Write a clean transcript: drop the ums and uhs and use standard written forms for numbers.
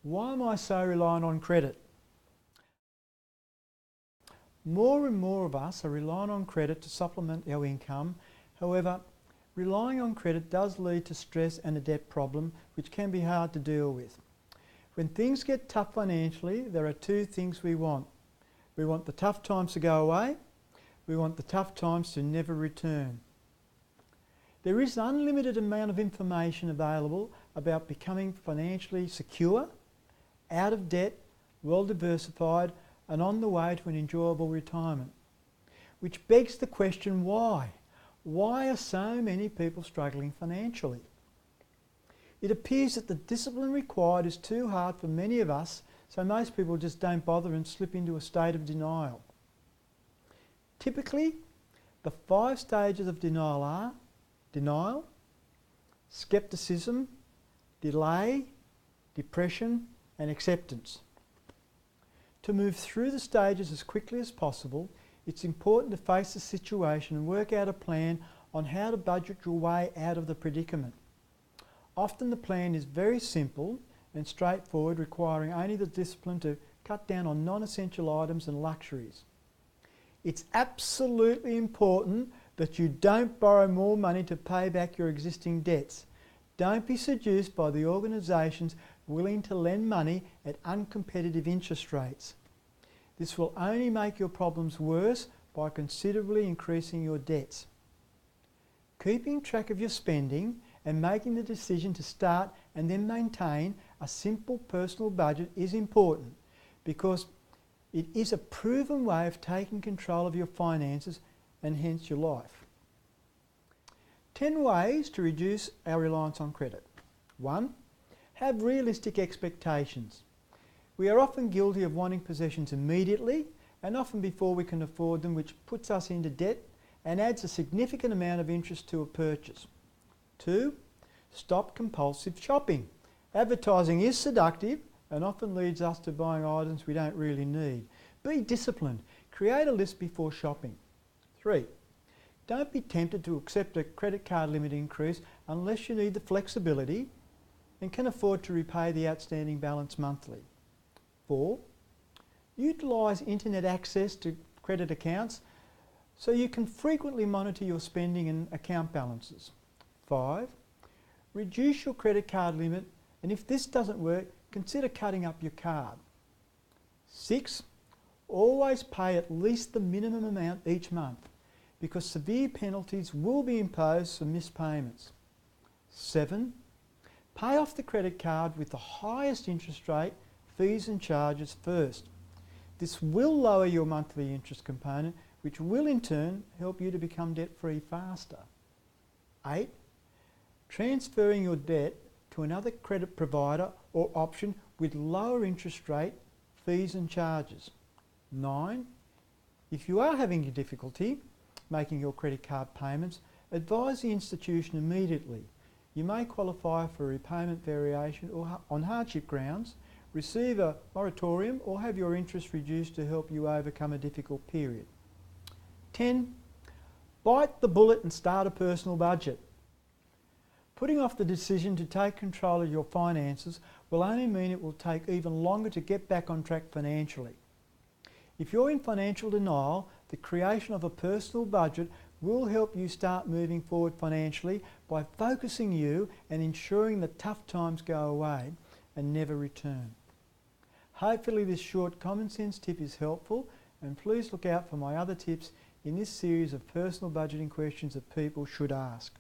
Why am I so reliant on credit? More and more of us are relying on credit to supplement our income. However, relying on credit does lead to stress and a debt problem, which can be hard to deal with. When things get tough financially, there are two things we want. We want the tough times to go away. We want the tough times to never return. There is an unlimited amount of information available about becoming financially secure, out of debt, well diversified, and on the way to an enjoyable retirement. Which begs the question, why? Why are so many people struggling financially? It appears that the discipline required is too hard for many of us, so most people just don't bother and slip into a state of denial. Typically, the 5 stages of denial are denial, skepticism, delay, depression, and acceptance. To move through the stages as quickly as possible, it's important to face the situation and work out a plan on how to budget your way out of the predicament. Often the plan is very simple and straightforward, requiring only the discipline to cut down on non-essential items and luxuries. It's absolutely important that you don't borrow more money to pay back your existing debts. Don't be seduced by the organisations willing to lend money at uncompetitive interest rates. This will only make your problems worse by considerably increasing your debts. Keeping track of your spending and making the decision to start and then maintain a simple personal budget is important, because it is a proven way of taking control of your finances and hence your life. 10 ways to reduce our reliance on credit. 1. Have realistic expectations. We are often guilty of wanting possessions immediately and often before we can afford them, which puts us into debt and adds a significant amount of interest to a purchase. 2. Stop compulsive shopping. Advertising is seductive and often leads us to buying items we don't really need. Be disciplined. Create a list before shopping. 3. Don't be tempted to accept a credit card limit increase unless you need the flexibility and can afford to repay the outstanding balance monthly. 4. Utilise internet access to credit accounts so you can frequently monitor your spending and account balances. 5. Reduce your credit card limit, and if this doesn't work, consider cutting up your card. 6. Always pay at least the minimum amount each month, because severe penalties will be imposed for missed payments. 7. Pay off the credit card with the highest interest rate, fees and charges first. This will lower your monthly interest component, which will in turn help you to become debt-free faster. 8. Transferring your debt to another credit provider or option with lower interest rate, fees and charges. 9. If you are having difficulty making your credit card payments, advise the institution immediately. You may qualify for repayment variation or on hardship grounds, receive a moratorium or have your interest reduced to help you overcome a difficult period. 10. Bite the bullet and start a personal budget. Putting off the decision to take control of your finances will only mean it will take even longer to get back on track financially. If you're in financial denial, the creation of a personal budget will help you start moving forward financially by focusing you and ensuring that tough times go away and never return. Hopefully this short common sense tip is helpful, and please look out for my other tips in this series of personal budgeting questions that people should ask.